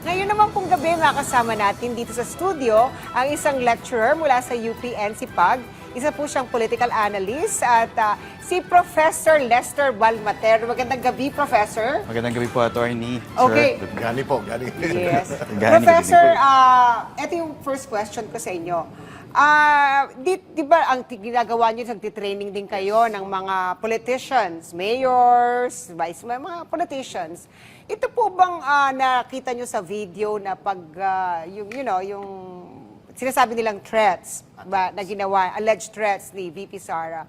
Ngayon naman pong gabi, makasama natin dito sa studio ang isang lecturer mula sa UP-NCPAG. Isa po siyang political analyst at si Professor Lester Balmater. Magandang gabi, Professor. Magandang gabi po, Attorney. Okay. Sir. Gani po, gani. Yes. Gani, Professor, ito yung first question ko sa inyo. Di ba ang ginagawa niyo, nagtitraining din kayo ng mga politicians, mayors, mga politicians. Ito po bang nakita niyo sa video na pag, yung sinasabi nilang threats na ginawa, alleged threats ni VP Sara,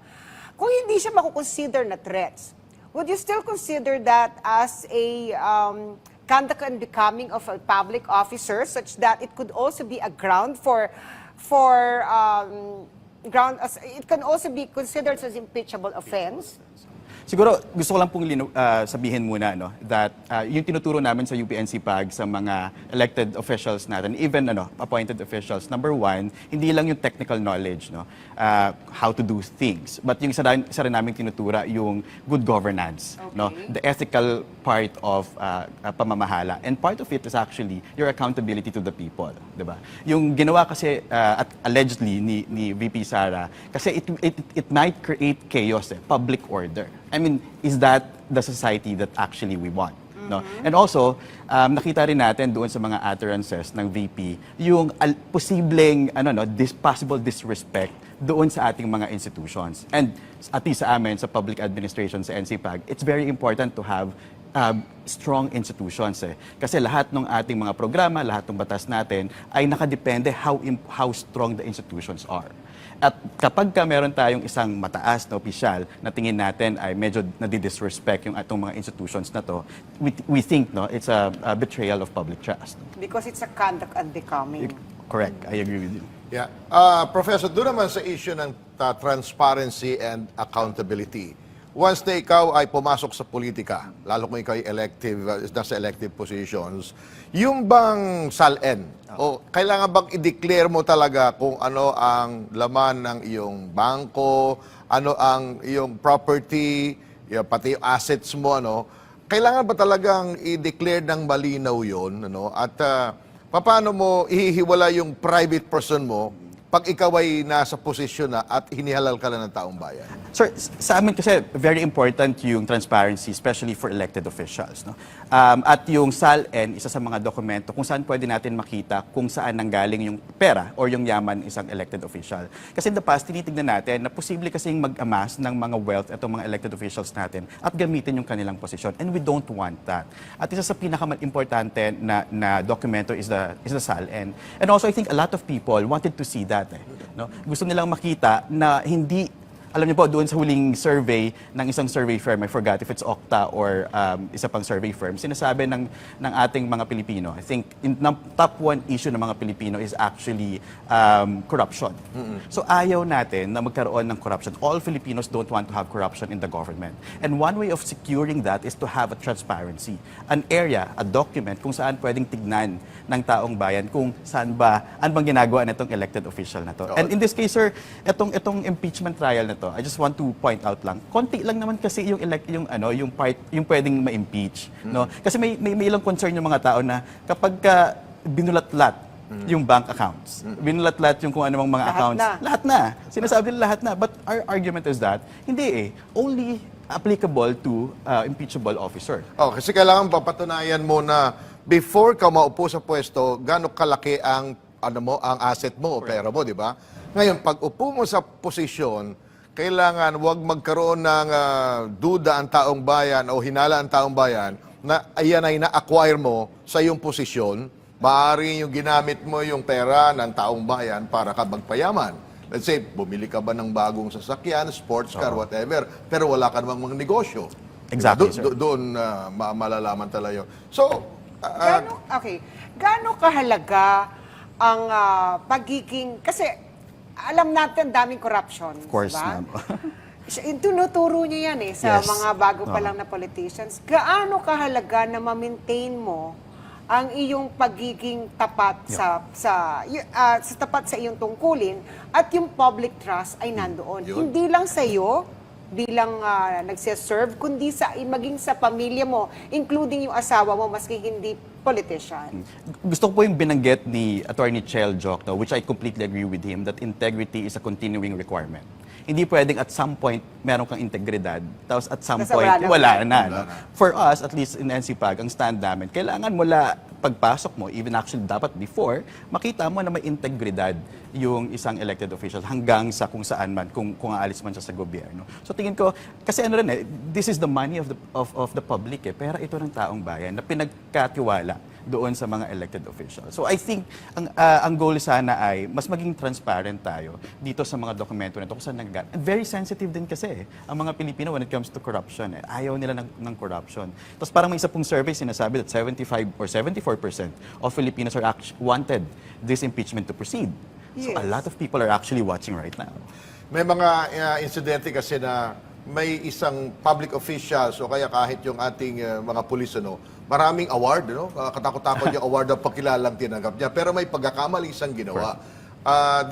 kung hindi siya makukonsider na threats, would you still consider that as a conduct and becoming of a public officer such that it could also be a ground it can also be considered as impeachable offense? Siguro gusto ko lang pong sabihin muna that yung tinuturo namin sa UP-NCPAG sa mga elected officials natin, even appointed officials, number one, hindi lang yung technical knowledge, how to do things, but yung isa rin namin tinutura yung good governance, Okay. the ethical part of pamamahala. And part of it is actually your accountability to the people, di ba? Yung ginawa kasi at allegedly ni VP Sara, kasi it might create chaos, public order. I mean, is that the society that actually we want? No? And also, nakita rin natin doon sa mga utterances ng VP, yung posibleng possible disrespect doon sa ating mga institutions. And at least sa amin, sa public administration, sa NCPAG, it's very important to have strong institutions. Kasi lahat ng ating mga programa, lahat ng batas natin, ay nakadepende how strong the institutions are. At kapag meron tayong isang mataas na opisyal na tingin natin ay medyo nadidisrespect yung atong mga institutions na to, we think it's a betrayal of public trust. Because it's a conduct and becoming. Correct, I agree with you. Yeah. Professor, doon naman sa issue ng transparency and accountability. Once na ikaw ay pumasok sa politika, lalo kung ikaw ay nasa elective positions, yung bang SALN, o kailangan bang i-declare mo talaga kung ano ang laman ng iyong bangko, ano ang iyong property, pati yung assets mo, kailangan ba talagang i-declare ng malinaw yun, at paano mo ihihiwala yung private person mo pag ikaw ay nasa posisyon na at hinihalal ka na ng taong bayan? Sir, sa amin kasi very important yung transparency, especially for elected officials. At yung SALN, isa sa mga dokumento kung saan pwede natin makita kung saan nanggaling yung pera or yung yaman ng isang elected official. Kasi in the past, tinitignan natin na posible kasing mag-amass ng mga wealth itong mga elected officials natin at gamitin yung kanilang posisyon. And we don't want that. At isa sa pinaka-importante na dokumento is the SALN. And also, I think a lot of people wanted to see that. Gusto nilang makita na hindi, alam niyo po, doon sa huling survey ng isang survey firm, I forgot if it's Okta or isa pang survey firm, sinasabi ng ating mga Pilipino, I think top one issue ng mga Pilipino is actually corruption. So ayaw natin na magkaroon ng corruption. All Filipinos don't want to have corruption in the government. And one way of securing that is to have a transparency. An area, a document kung saan pwedeng tignan ng taong bayan kung saan ba, ano bang ginagawa nitong elected official na to. And in this case, sir, itong impeachment trial na to, I just want to point out lang, konti lang naman kasi yung pwedeng ma-impeach, Kasi may ilang concern yung mga tao na kapag binulat-lat yung bank accounts, binulat-lat yung kung anong mga accounts, lahat na. Sinasabi nila lahat na. But our argument is that, hindi only applicable to impeachable officer. Kasi kailangan papatunayan mo na before ka maupo sa pwesto, gaano kalaki ang ang asset mo o pera mo, di ba? Ngayon, pag upo mo sa posisyon, kailangan wag magkaroon ng duda ang taong bayan o hinala ang taong bayan na ayan ay na-acquire mo sa iyong posisyon. Maaari yung ginamit mo yung pera ng taong bayan para ka magpayaman. Let's say, bumili ka ba ng bagong sasakyan, sports car, whatever, pero wala ka namang mga negosyo. Exactly, sir. Doon malalaman talaga yun. So, Gaano kahalaga ang pagiging, kasi alam natin daming corruption. Of course, diba? ma'am. Tinuturo niyo yan sa Yes. mga bago pa lang na politicians. Gaano kahalaga na ma-maintain mo ang iyong pagiging tapat tapat sa iyong tungkulin at yung public trust ay nandoon. Yun. Hindi lang sa iyo bilang nagse-serve, kundi maging sa pamilya mo, including yung asawa mo, maski hindi politician. Gusto ko po yung binanggit ni Attorney Chel Joc, which I completely agree with him, that integrity is a continuing requirement. Hindi pwedeng at some point meron kang integridad, tapos at some Tapos point wala na. wala na. No? For us, at least in NCPAG, ang stand namin, kailangan mula pagpasok mo, even actually dapat before, makita mo na may integridad yung isang elected official hanggang sa kung saan man, kung aalis man siya sa gobyerno. So tingin ko, kasi ano rin this is the money of the public pera ito ng taong bayan na pinagkatiwala doon sa mga elected officials. So I think ang goal sana ay mas maging transparent tayo dito sa mga dokumento nito kung saan nagagaling. Very sensitive din kasi ang mga Pilipino when it comes to corruption. Ayaw nila ng corruption. Tapos parang may isa pong survey sinasabi that 75 or 74% of Filipinos are wanted this impeachment to proceed. So a Yes. lot of people are actually watching right now. May mga insidente kasi na may isang public officials o kaya kahit yung ating mga pulis, maraming award, katakot-takot yung award ang pakilalang tinanggap niya. Pero may pagkakamali isang ginawa.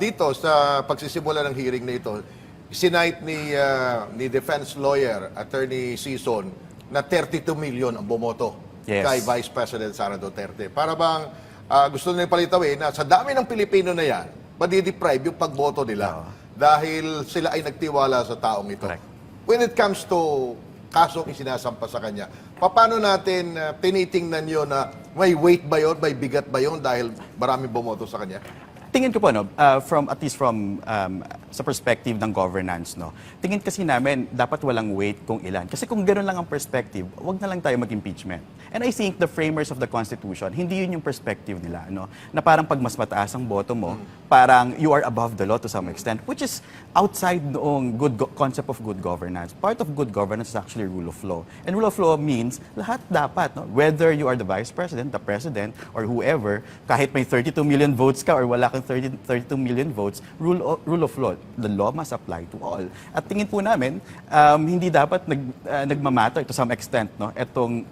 Dito, sa pagsisimula ng hearing na ito, sinight ni defense lawyer, Attorney Sison, na 32 million ang bumoto Yes. kay Vice President Sara Duterte. Para bang gusto nila palitawin na sa dami ng Pilipino na yan, madideprive yung pagboto nila dahil sila ay nagtiwala sa taong ito. Correct. When it comes to kasong isinasampa sa kanya, paano natin tinitingnan yun na may weight ba yun, may bigat ba yun dahil maraming bumoto sa kanya? Tingin ko po, at least from sa perspective ng governance, tingin kasi namin dapat walang weight kung ilan. Kasi kung gano'n lang ang perspective, wag na lang tayo mag-impeachment. And I think the framers of the Constitution, hindi yun yung perspective nila. Na parang pag mas mataas ang boto mo, parang you are above the law to some extent, which is outside noong concept of good governance. Part of good governance is actually rule of law. And rule of law means lahat dapat, whether you are the Vice President, the President, or whoever, kahit may 32 million votes ka or wala kang 32 million votes, rule of law. The law must apply to all. At tingin po namin, hindi dapat nagmamatter to some extent, etong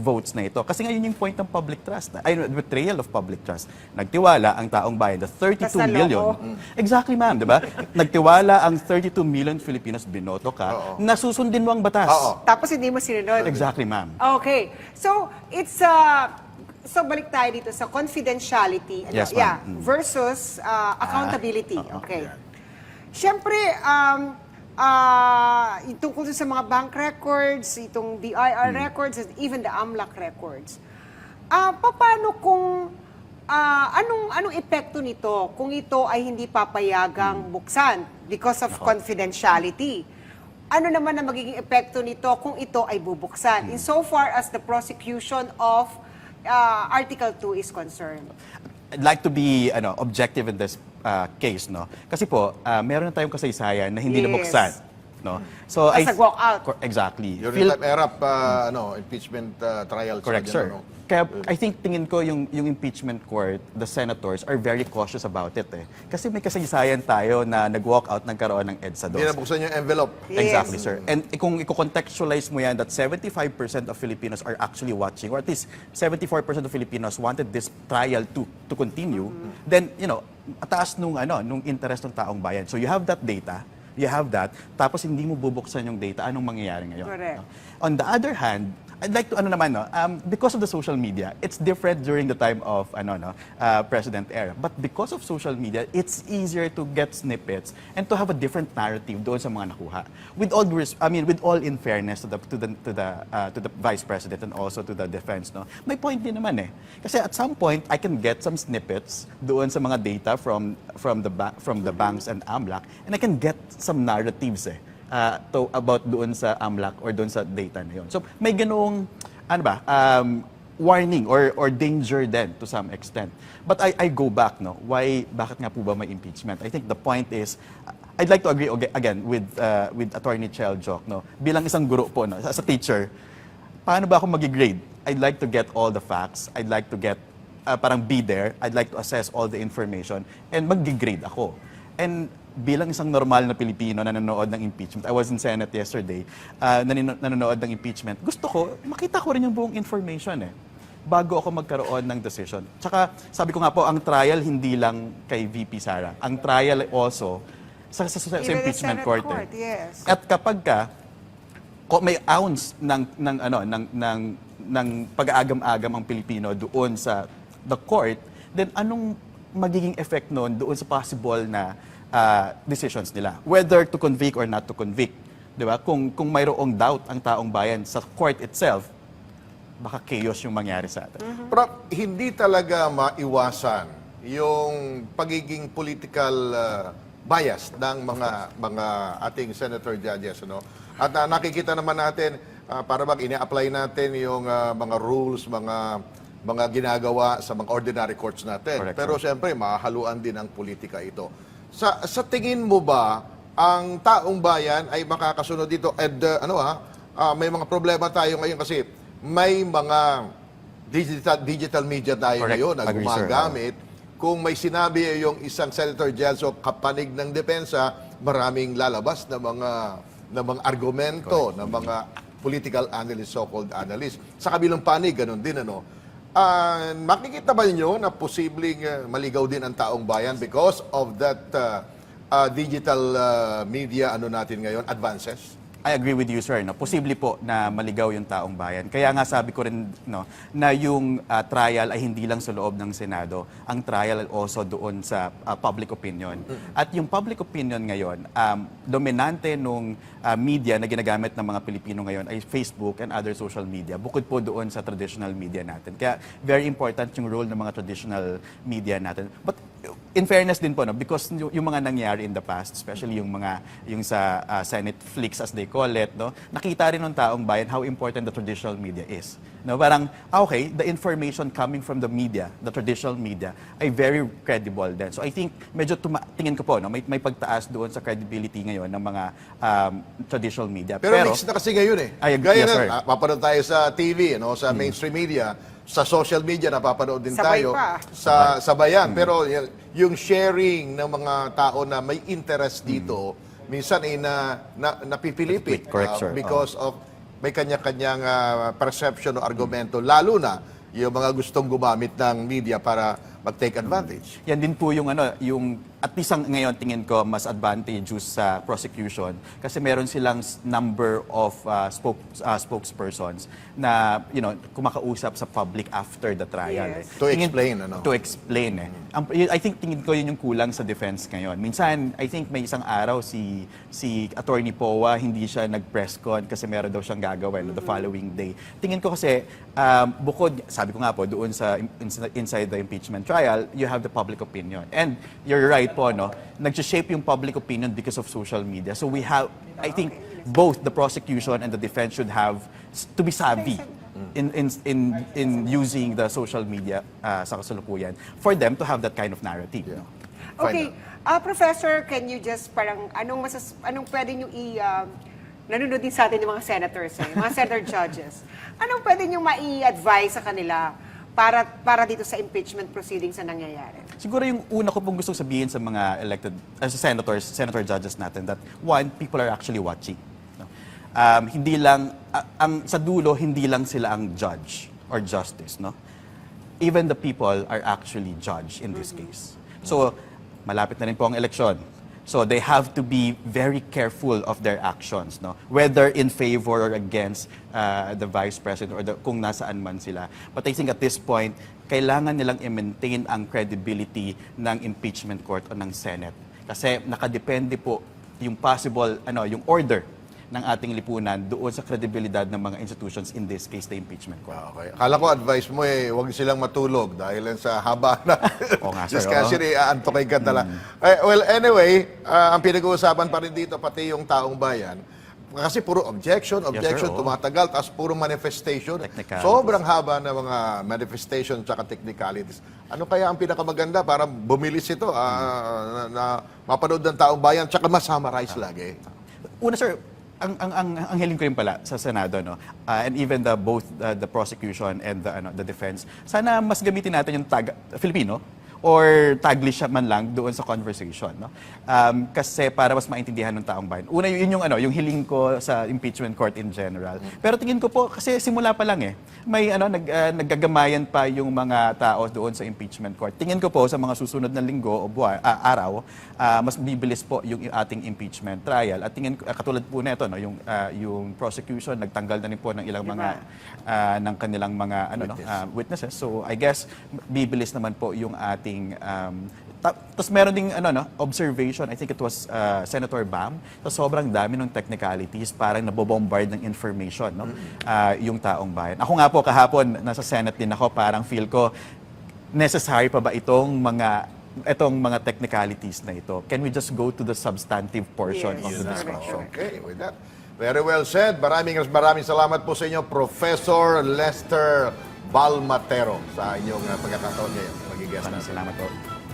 votes na ito. Kasi ngayon yung point ng public trust, betrayal of public trust. Nagtiwala ang taong bayan, the 32 Tas naloko. million. Exactly, ma'am, di ba? Nagtiwala ang 32 million Filipinos, binoto ka, nasusundin mo ang batas. Tapos hindi mo sinunod. Exactly, ma'am. Okay. So, it's so balik tayo dito sa confidentiality Yes, ma'am. versus accountability. Okay. Siyempre, yung tungkol sa mga bank records, itong BIR records, and even the AMLAC records. Paano kung anong epekto nito kung ito ay hindi papayagang buksan because of confidentiality? Ano naman ang magiging epekto nito kung ito ay bubuksan insofar as the prosecution of Article 2 is concerned? I'd like to be objective in this case, Kasi po, meron na tayong kasaysayan na hindi Yes. nabuksan, So As a walkout. Exactly. Yung Feel- erap impeachment trial. Correct, sa sir. ganun, Kaya I think tingin ko yung impeachment court, the senators are very cautious about it Kasi may kasaysayan tayo na nag-walk out nagkaroon ng EDSA Hindi dos. nabuksan yung envelope. Yes. Exactly, sir. And kung i-contextualize mo yan that 75% of Filipinos are actually watching, or at least 74% of Filipinos wanted this trial to continue, then, mataas nung interest ng taong bayan. So you have that data, you have that, tapos hindi mo bubuksan yung data, anong mangyayari ngayon? Correct. On the other hand, I'd like to, because of the social media, it's different during the time of, President era. But because of social media, it's easier to get snippets and to have a different narrative doon sa mga nakuha. With all in fairness to the Vice President and also to the defense, may point din naman Kasi at some point, I can get some snippets doon sa mga data from the banks and AMLAC, and I can get some narratives about doon sa AMLAC or doon sa data na yun. So may ganung warning or danger din to some extent. But I go back, bakit nga po ba may impeachment? I think the point is, I'd like to agree again with Attorney Chel Joc, bilang isang guro po, as a teacher, paano ba ako mag-grade? I'd like to get all the facts, I'd like to get, parang be there, I'd like to assess all the information, and mag-grade ako. And bilang isang normal na Pilipino na nanonood ng impeachment, I was in Senate yesterday, nanonood ng impeachment, gusto ko, makita ko rin yung buong information bago ako magkaroon ng decision. Tsaka, sabi ko nga po, ang trial hindi lang kay VP Sara. Ang trial also sa Even the impeachment Senate court. Yes. At kapag may ounce ng ng pag-aagam-agam ang Pilipino doon sa the court, then anong magiging effect noon doon sa possible na decisions nila? Whether to convict or not to convict. Di ba? Kung mayroong doubt ang taong bayan sa court itself, baka chaos yung mangyari sa atin. Prof, hindi talaga maiwasan yung pagiging political bias ng mga ating senator judges, ano? At nakikita naman natin para bang ini-apply natin yung mga rules, mga ginagawa sa mga ordinary courts natin. Correct, Pero siyempre mahahaluan din ang politika ito. Sa tingin mo ba ang taong bayan ay makakasunod dito? And may mga problema tayo ngayon kasi may mga digital media tayo Correct. ngayon na Agree, sir. gumagamit. Kung may sinabi yung isang senator judge o kapanig ng depensa, maraming lalabas na mga argumento ng mga political analyst, so-called analyst. Sa kabilang panig, ganun din, ano? Makikita ba niyo na posibleng maligaw din ang taong bayan because of that digital media natin ngayon, advances? I agree with you, sir. No? Posible po na maligaw yung taong bayan. Kaya nga sabi ko rin na yung trial ay hindi lang sa loob ng Senado. Ang trial also doon sa public opinion. At yung public opinion ngayon, dominante nung media na ginagamit ng mga Pilipino ngayon ay Facebook and other social media. Bukod po doon sa traditional media natin. Kaya very important yung role ng mga traditional media natin. But in fairness din po, because yung mga nangyari in the past, especially yung sa Senate flicks as they call it, nakita rin ng taong bayan how important the traditional media is. Parang, okay, the information coming from the media, the traditional media, ay very credible din. So I think, medyo tingin ko po, may pagtaas doon sa credibility ngayon ng mga traditional media. Pero mix na kasi ngayon eh. I agree, Gaya yes, sir. papanood tayo sa TV, sa mainstream media, sa social media, napapanood din Sabay tayo. pa. Sa bayan. Pero yung sharing ng mga tao na may interest dito, minsan ay napipilipit. Correct, sir. Because of may kanya-kanyang perception o argumento, lalo na yung mga gustong gumamit ng media para mag-take advantage. Yan din po yung at least ngayon tingin ko mas advantageous sa prosecution kasi meron silang number of spokespersons na kumakausap sa public after the trial. Yes. To explain, To explain. I think tingin ko yun yung kulang sa defense ngayon. Minsan, I think may isang araw si Attorney Powa, hindi siya nag-press con kasi meron daw siyang gagawin the following day. Tingin ko kasi, bukod, sabi ko nga po, doon sa inside the impeachment trial, you have the public opinion. And you're right po, nag-shape yung public opinion because of social media. So we have, I think, both the prosecution and the defense should have to be savvy in using the social media sa kasalukuyan for them to have that kind of narrative. Okay, Professor, can you just anong pwede nyo nanonood din sa atin yung mga senators, mga senator judges. Anong pwede nyo mai-advise sa kanila para dito sa impeachment proceedings na nangyayari? Siguro yung una ko pong gustong sabihin sa mga elected senator judges natin that one, people are actually watching. Hindi lang sa dulo hindi lang sila ang judge or justice, Even the people are actually judge in this case. So malapit na rin po ang eleksyon. So they have to be very careful of their actions, whether in favor or against the vice president or kung nasaan man sila. But I think at this point, kailangan nilang i-maintain ang credibility ng impeachment court o ng Senate. Kasi nakadepende po yung possible, yung order ng ating lipunan doon sa kredibilidad ng mga institutions, in this case, the impeachment court. Okay. Akala ko advice mo huwag silang matulog dahil sa haba na Oo nga, sir, discussion, aantokin ka tala. Well, anyway, ang pinag-uusapan pa rin dito, pati yung taong bayan, kasi puro objection, Yes, sir, oo. tumatagal, tapos puro manifestation. Technicalities. Sobrang haba na mga manifestation at technicalities. Ano kaya ang pinakamaganda para bumilis ito, na mapanood ng taong bayan, tsaka ma-summarize lagi? Una, sir, ang hiling ko rin pala sa Senado, and even both the prosecution and the defense, sana mas gamitin natin yung Filipino or taglish man lang doon sa conversation, no? Kasi para mas maintindihan ng taong bayan. Una, yun yung yung hiling ko sa impeachment court in general. Pero tingin ko po kasi simula pa lang may naggagamayan pa yung mga tao doon sa impeachment court. Tingin ko po sa mga susunod na linggo o araw, mas bibilis po yung ating impeachment trial. At tingin ko katulad po nito, no, yung prosecution nagtanggal na rin po ng ilang mga ng kanilang mga witnesses. So I guess bibilis naman po yung ating tapos meron ding observation, I think it was Senator Bam, so sobrang dami ng technicalities, parang nabobombard ng information, no? Yung taong bayan. Ako nga po kahapon nasa Senate din ako, parang feel ko necessary pa ba itong mga technicalities na ito? Can we just go to the substantive portion of the discussion? Okay, with that. Very well said. Maraming salamat po sa inyo, Professor Lester Balmatero, sa inyong pagkakataon ngayon. Mag-guest Maraming natin. salamat po.